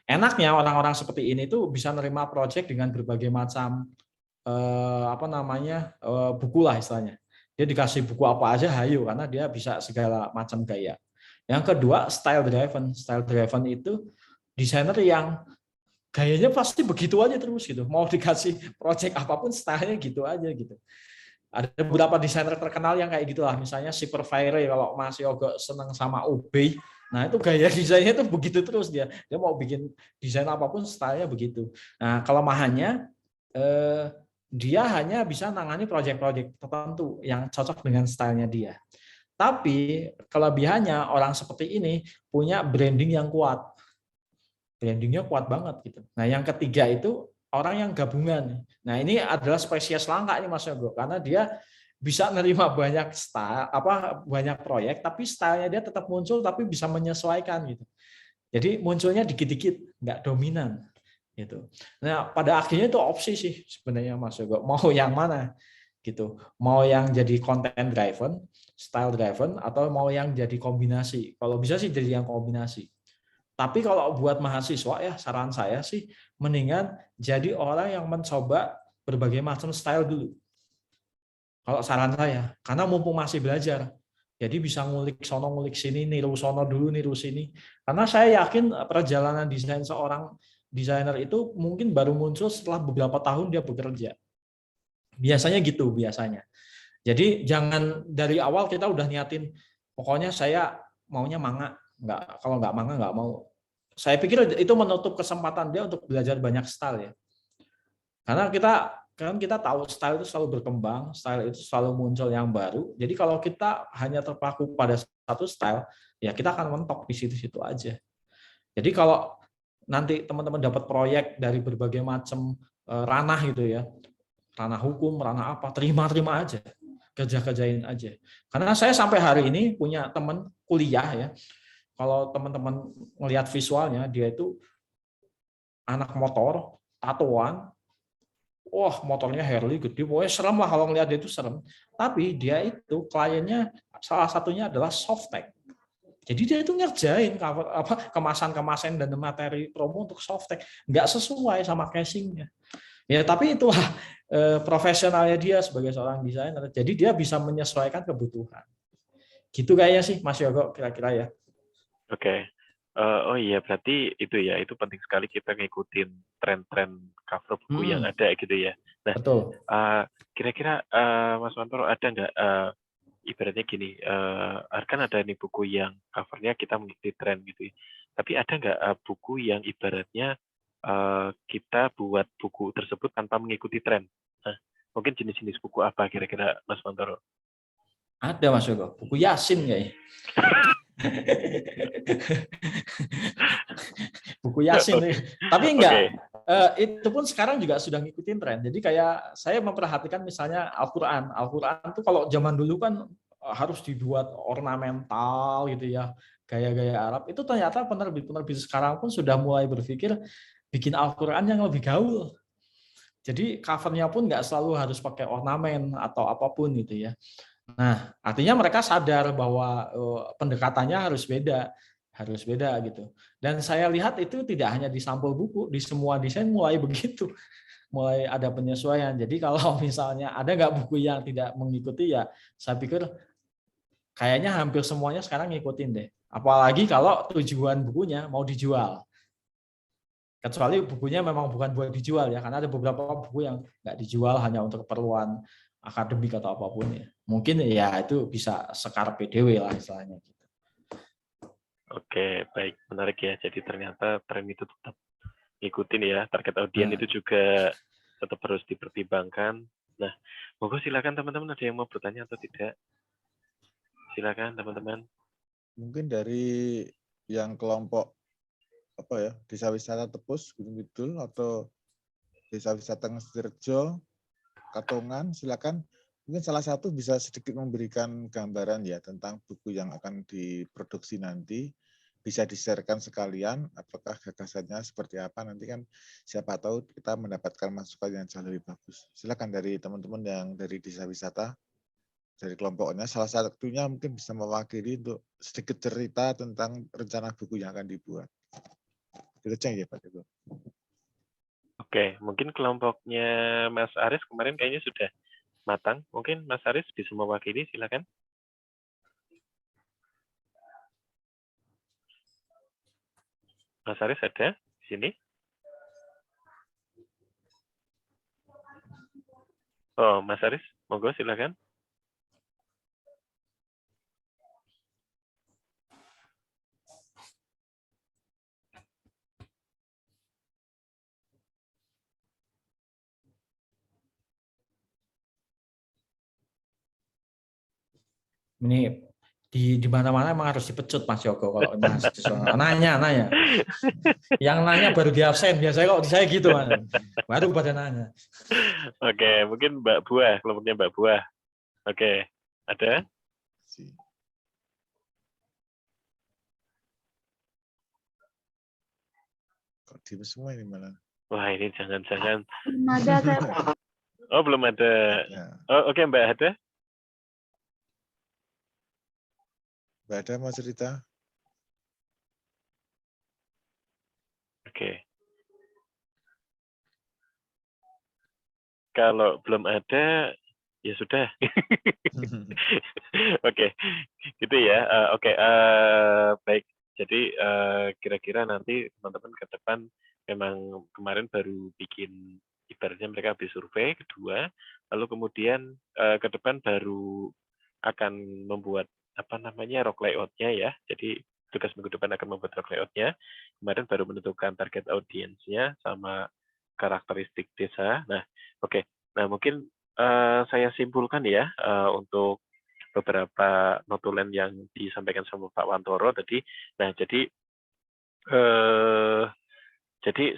Enaknya orang-orang seperti ini tuh bisa nerima project dengan berbagai macam buku lah istilahnya. Dia dikasih buku apa aja hayu karena dia bisa segala macam gaya. Yang kedua style driven. Style driven itu desainer yang gayanya pasti begitu aja terus gitu. Mau dikasih project apapun stylenya gitu aja gitu. Ada beberapa desainer terkenal yang kayak gitulah. Misalnya Super Fire kalau Mas Yogo seneng sama Obey. Nah itu gaya desainnya itu begitu terus dia. Dia mau bikin desain apapun stylenya begitu. Nah kelemahannya dia hanya bisa nangani proyek-proyek tertentu yang cocok dengan stylenya dia. Tapi kelebihannya orang seperti ini punya branding yang kuat. Brandingnya kuat banget gitu. Nah, yang ketiga itu orang yang gabungan. Nah, ini adalah spesies langka ini Mas Yogo, karena dia bisa nerima banyak style, banyak proyek, tapi stylenya dia tetap muncul, tapi bisa menyesuaikan gitu. Jadi munculnya dikit-dikit, nggak dominan gitu. Nah, pada akhirnya itu opsi sih sebenarnya Mas Yogo. Mau yang mana gitu? Mau yang jadi content driven, style driven, atau mau yang jadi kombinasi? Kalau bisa sih jadi yang kombinasi. Tapi kalau buat mahasiswa ya saran saya sih mendingan jadi orang yang mencoba berbagai macam style dulu. Kalau saran saya, karena mumpung masih belajar, jadi bisa ngulik sono ngulik sini, niru sono dulu, niru sini. Karena saya yakin perjalanan desain seorang desainer itu mungkin baru muncul setelah beberapa tahun dia bekerja. Biasanya gitu, biasanya. Jadi jangan dari awal kita udah niatin, pokoknya saya maunya manga, nggak, kalau nggak manga nggak mau. Saya pikir itu menutup kesempatan dia untuk belajar banyak style ya. Karena kita tahu style itu selalu berkembang, style itu selalu muncul yang baru. Jadi kalau kita hanya terpaku pada satu style, ya kita akan mentok di situ-situ aja. Jadi kalau nanti teman-teman dapat proyek dari berbagai macam ranah gitu ya, ranah hukum, ranah apa, terima-terima aja, kerja-kerjain aja. Karena saya sampai hari ini punya teman kuliah ya, kalau teman-teman melihat visualnya, dia itu anak motor, tatoan, wah motornya Harley gede, pokoknya serem lah kalau ngelihat dia itu serem. Tapi dia itu kliennya salah satunya adalah Softtek. Jadi dia itu ngerjain cover, kemasan-kemasan dan materi promo untuk Softtek, nggak sesuai sama casingnya. Ya tapi itulah profesionalnya dia sebagai seorang desainer. Jadi dia bisa menyesuaikan kebutuhan. Gitu kayaknya sih Mas Yogo kira-kira ya. Oke. Oh iya, berarti itu ya, itu penting sekali kita ngikutin tren-tren cover buku yang ada gitu ya. Nah, Betul. kira-kira Mas Mantoro ada nggak ibaratnya gini, kan ada nih buku yang covernya kita mengikuti tren gitu ya. Tapi ada nggak buku yang ibaratnya kita buat buku tersebut tanpa mengikuti tren? Nah, mungkin jenis-jenis buku apa kira-kira Mas Mantoro? Ada Mas Yogo, buku Yasin kayaknya. Buku Yasin nih. Tapi enggak. Itu pun sekarang juga sudah ngikutin tren. Jadi kayak saya memperhatikan misalnya Al-Quran. Al-Quran tuh kalau zaman dulu kan harus dibuat ornamental gitu ya, gaya-gaya Arab. Itu ternyata penerbit-penerbit sekarang pun sudah mulai berpikir bikin Al-Quran yang lebih gaul. Jadi covernya pun nggak selalu harus pakai ornamen atau apapun gitu ya. Nah, artinya mereka sadar bahwa pendekatannya harus beda gitu. Dan saya lihat itu tidak hanya di sampul buku, di semua desain mulai begitu, mulai ada penyesuaian. Jadi kalau misalnya ada nggak buku yang tidak mengikuti ya, saya pikir kayaknya hampir semuanya sekarang ngikutin deh. Apalagi kalau tujuan bukunya mau dijual. Kecuali bukunya memang bukan buat dijual ya, karena ada beberapa buku yang nggak dijual hanya untuk keperluan akademik atau apapun ya. Mungkin ya itu bisa sekar PDW lah istilahnya gitu. Oke, baik, menarik ya. Jadi ternyata tren itu tetap ngikutin ya, target audiens itu juga tetap harus dipertimbangkan. Nah, monggo silakan teman-teman, ada yang mau bertanya atau tidak? Silakan teman-teman. Mungkin dari yang kelompok Desa Wisata Tepus, Gunung Kidul, atau Desa Wisata Ngestirejo, Katongan, silakan. Mungkin salah satu bisa sedikit memberikan gambaran ya tentang buku yang akan diproduksi nanti. Bisa di-share-kan sekalian, apakah gagasannya seperti apa, nanti kan siapa tahu kita mendapatkan masukan yang jauh lebih bagus. Silakan dari teman-teman yang dari Desa Wisata, dari kelompoknya, salah satunya mungkin bisa mewakili untuk sedikit cerita tentang rencana buku yang akan dibuat. Kita cek ya Pak Teguh. Oke, mungkin kelompoknya Mas Aris kemarin kayaknya sudah matang. Mungkin Mas Aris bisa mewakili, silakan. Mas Aris ada di sini? Oh, Mas Aris, monggo silakan. Ini di mana-mana emang harus dipecut Mas Yogo kalau mahasiswa nanya. Yang nanya baru di absen biasanya kok saya gitu Mas. Baru pada nanya. Oke, mungkin Mbak Buah, kelompoknya Mbak Buah. Oke, ada? Kok diem semua ini malah? Wah, ini jangan-jangan. Ada saya. Oh, belum ada. Ya. Oh, oke, Mbak ada? Mbak ada mau cerita? Oke. Kalau belum ada, ya sudah. Oke, gitu ya. Oke, baik. Jadi kira-kira nanti teman-teman ke depan memang kemarin baru bikin, ibaratnya mereka habis survei kedua, lalu kemudian ke depan baru akan membuat apa namanya rock layout-nya ya. Jadi tugas minggu depan akan membuat rock layout-nya. Kemarin baru menentukan target audiensnya sama karakteristik desa. Nah, oke. Nah, mungkin saya simpulkan ya untuk beberapa notulen yang disampaikan sama Pak Wantoro tadi. Nah, jadi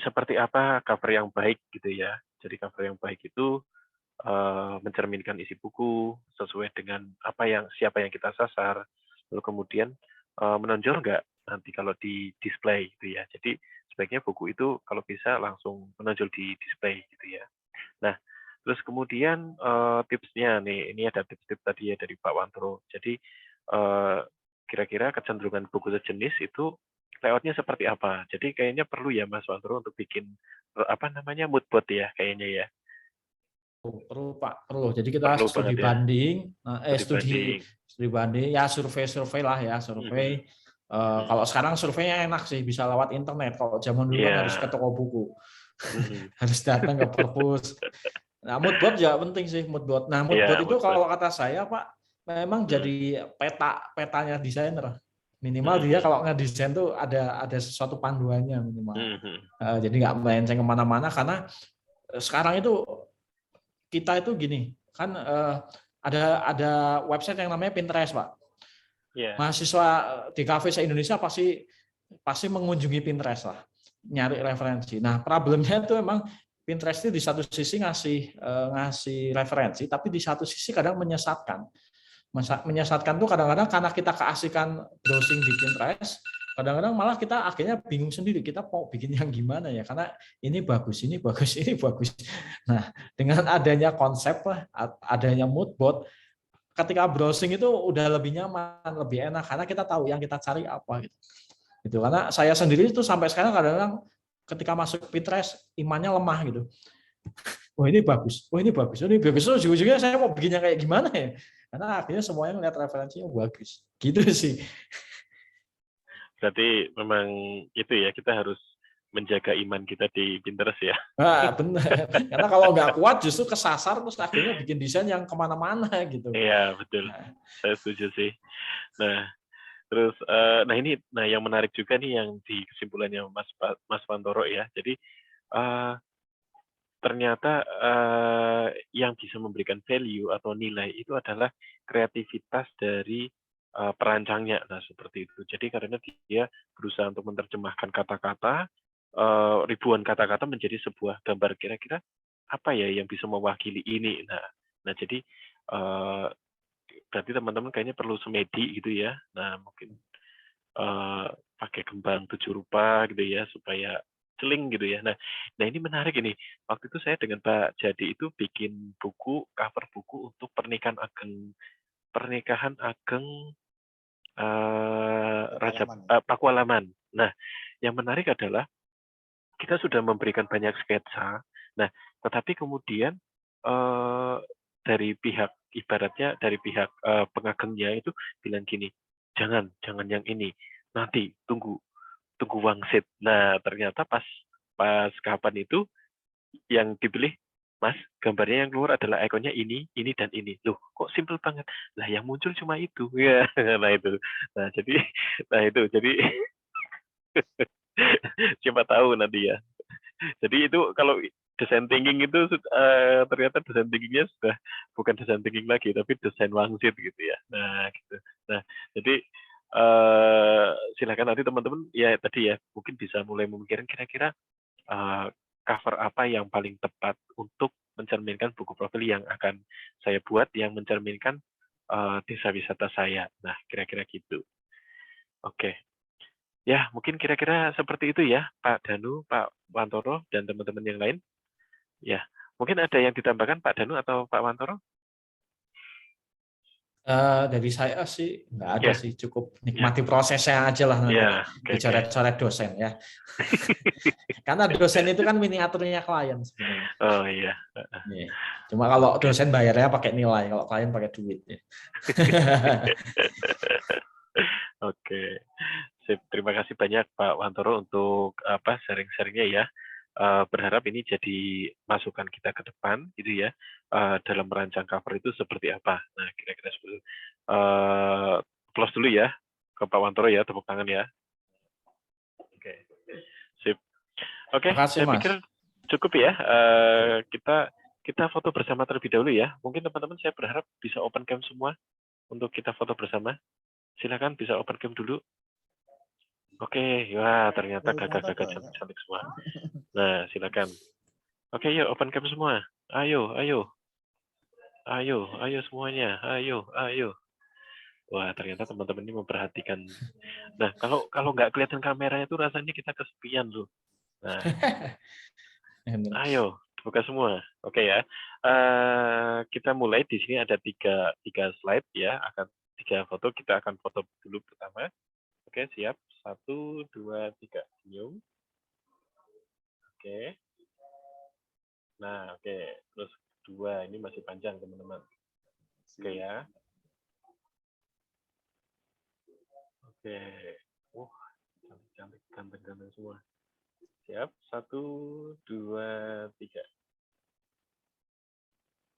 seperti apa cover yang baik gitu ya. Jadi cover yang baik itu mencerminkan isi buku sesuai dengan siapa yang kita sasar. Lalu kemudian menonjol nggak nanti kalau di display gitu ya. Jadi sebaiknya buku itu kalau bisa langsung menonjol di display gitu ya. Nah, terus kemudian tipsnya nih, ini ada tips-tips tadi ya dari Pak Wantoro. Jadi kira-kira kecenderungan buku sejenis itu layoutnya seperti apa. Jadi kayaknya perlu ya Mas Wantoro untuk bikin apa namanya mood board ya kayaknya ya. Perlu Pak, perlu. Jadi kita Perlu studi banget ya. banding, Studi studi banding, ya survei lah ya, survei. Kalau sekarang surveinya enak sih, bisa lewat internet. Kalau zaman dulu kan harus ke toko buku, harus datang ke perpus. Nah, mood board juga penting sih, mood board. Nah, mood board itu kalau kata saya Pak, memang jadi petanya desainer. Minimal dia kalau ngedesain tuh ada sesuatu panduannya minimal. Jadi nggak melenceng kemana-mana, karena sekarang itu kita itu gini kan, ada website yang namanya Pinterest Pak. Mahasiswa di kafe se-Indonesia pasti mengunjungi Pinterest lah, nyari referensi. Nah, problemnya itu memang Pinterest itu di satu sisi ngasih referensi, tapi di satu sisi kadang menyesatkan. Menyesatkan tuh kadang-kadang karena kita keasikan browsing di Pinterest, kadang-kadang malah kita akhirnya bingung sendiri, kita mau bikin yang gimana ya, karena ini bagus. Nah, dengan adanya konsep, adanya mood board, ketika browsing itu udah lebih nyaman, lebih enak, karena kita tahu yang kita cari apa gitu. Karena saya sendiri itu sampai sekarang kadang-kadang ketika masuk Pinterest imannya lemah gitu. Oh ini bagus, ujung-ujungnya saya mau bikin yang kayak gimana ya? Karena akhirnya semuanya ngeliat referensinya bagus, gitu sih. Berarti memang itu ya, kita harus menjaga iman kita di Pinterest ya. Nah, benar. Karena kalau nggak kuat justru kesasar, terus akhirnya bikin desain yang kemana-mana gitu. Iya betul, saya setuju sih. Nah, terus yang menarik juga nih yang di kesimpulannya Mas Wantoro ya. Jadi ternyata yang bisa memberikan value atau nilai itu adalah kreativitas dari perancangnya. Nah, seperti itu. Jadi karena dia berusaha untuk menerjemahkan kata-kata, ribuan kata-kata menjadi sebuah gambar, kira-kira apa ya yang bisa mewakili ini. Nah jadi berarti teman-teman kayaknya perlu semedi gitu ya. Nah, mungkin pakai kembang 7 rupa gitu ya, supaya celing gitu ya. Nah ini menarik ini. Waktu itu saya dengan Pak Jadi itu bikin cover buku untuk pernikahan Ageng Pakualaman. Nah, yang menarik adalah kita sudah memberikan banyak sketsa. Nah, tetapi kemudian dari pihak pengagengnya itu bilang gini, jangan yang ini, nanti tunggu wangsit. Nah, ternyata pas kapan itu yang dipilih, Mas, gambarnya yang keluar adalah ikonnya ini dan ini. Loh, kok simple banget. Lah, yang muncul cuma itu. Ya, jadi siapa tahu nanti ya. Jadi itu kalau desain thinking itu ternyata desain thinkingnya sudah bukan desain thinking lagi, tapi desain wangsit gitu ya. Nah, gitu. Nah, jadi silakan nanti teman-teman ya tadi ya mungkin bisa mulai memikirkan kira-kira cover apa yang paling tepat untuk mencerminkan buku profil yang akan saya buat yang mencerminkan desa wisata saya. Nah, kira-kira gitu. Oke. Ya, mungkin kira-kira seperti itu ya, Pak Danu, Pak Wantoro, dan teman-teman yang lain. Ya, mungkin ada yang ditambahkan Pak Danu atau Pak Wantoro? Dari saya sih nggak ada Ya, sih, cukup nikmati prosesnya aja lah nanti ya, oke. dicoret-coret dosen ya. Karena dosen itu kan miniaturnya klien sebenarnya. Oh iya. Iya. Cuma kalau dosen bayarnya pakai nilai, kalau klien pakai duit. Ya. Oke. Sip. Terima kasih banyak Pak Wantoro untuk sharing-sharingnya ya. Berharap ini jadi masukan kita ke depan gitu ya, dalam merancang cover itu seperti apa. Nah, kira-kira seperti itu. Close dulu ya ke Pak Wantoro ya, tepuk tangan ya. Oke. Sip. Oke, Makasih, saya Mas. pikir cukup ya. Kita foto bersama terlebih dahulu ya. Mungkin teman-teman saya berharap bisa open cam semua untuk kita foto bersama. Silakan bisa open cam dulu. Oke, wah ternyata gagah-gagah cantik-cantik semua. Nah, silakan. Oke, yuk open cam semua. Ayo semuanya. Ayo. Wah, ternyata teman-teman ini memperhatikan. Nah, kalau nggak kelihatan kameranya itu rasanya kita kesepian loh. Nah, ayo buka semua. Oke ya. Kita mulai di sini ada tiga slide ya. Akan 3 foto. Kita akan foto dulu pertama. Oke, siap. 1, 2, 3. Senyum. Oke. Nah, oke. Terus 2. Ini masih panjang, teman-teman. Oke ya. Oke. Cantik-cantik, ganteng-ganteng semua. Siap. 1, 2, 3.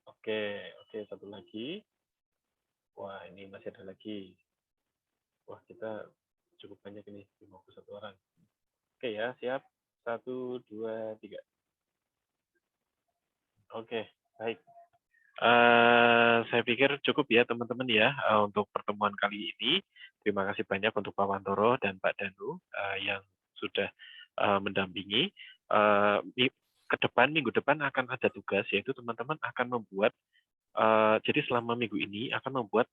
Oke, satu lagi. Wah, ini masih ada lagi. Wah, kita cukup banyak ini, 51 orang. Oke ya, siap. 1, 2, 3. Oke, baik. Saya pikir cukup ya teman-teman ya untuk pertemuan kali ini. Terima kasih banyak untuk Pak Wantoro dan Pak Danu yang sudah mendampingi. Ke depan, minggu depan akan ada tugas, yaitu teman-teman akan membuat, jadi selama minggu ini akan membuat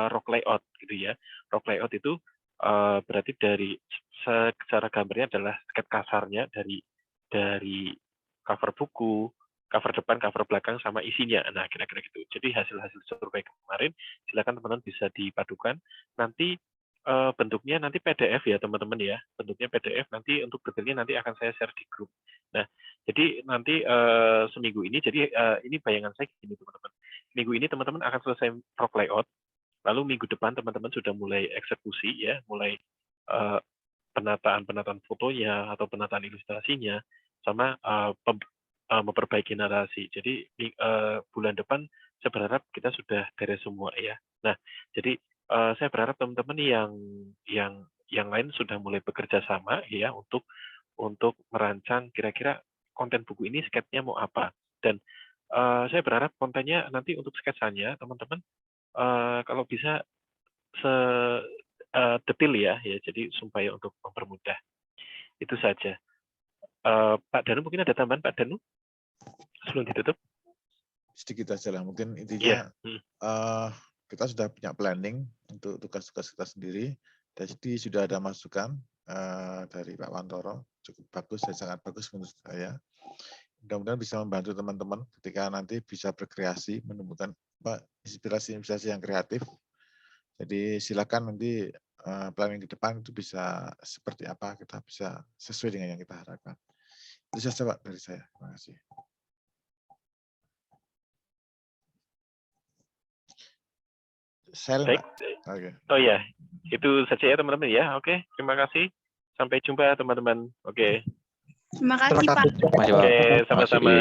rock layout gitu ya. Rock layout itu berarti dari secara gambarnya adalah sket kasarnya dari cover buku, cover depan, cover belakang, sama isinya. Nah, kira-kira gitu. Jadi hasil-hasil survei kemarin, silakan teman-teman bisa dipadukan. Nanti bentuknya nanti PDF ya, teman-teman ya. Bentuknya PDF, nanti untuk detailnya nanti akan saya share di grup. Nah, jadi nanti seminggu ini, jadi ini bayangan saya gini, teman-teman. Minggu ini teman-teman akan selesai rock layout, lalu minggu depan teman-teman sudah mulai eksekusi ya, mulai penataan fotonya atau penataan ilustrasinya, sama memperbaiki narasi. Jadi bulan depan saya berharap kita sudah beres semua ya. Nah, jadi saya berharap teman-teman yang lain sudah mulai bekerja sama ya untuk merancang kira-kira konten buku ini sketsnya mau apa. Dan saya berharap kontennya nanti untuk sketsanya teman-teman kalau bisa detail ya, jadi supaya untuk mempermudah. Itu saja. Pak Danu mungkin ada tambahan Pak Danu sebelum ditutup? Sedikit aja lah, mungkin intinya kita sudah punya planning untuk tugas-tugas kita sendiri, jadi sudah ada masukan dari Pak Wantoro, cukup bagus dan sangat bagus menurut saya. Mudah-mudahan bisa membantu teman-teman ketika nanti bisa berkreasi, menemukan inspirasi-inspirasi yang kreatif. Jadi silakan nanti planning di depan itu bisa seperti apa, kita bisa sesuai dengan yang kita harapkan. Itu saja Pak dari saya. Terima kasih. Baik. Okay. Oh ya, itu saja ya teman-teman ya. Oke, terima kasih. Sampai jumpa teman-teman. Oke. Terima kasih Pak. Oke, sama-sama.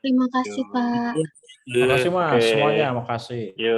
Terima kasih Pak. Terima kasih Mas, semuanya makasih.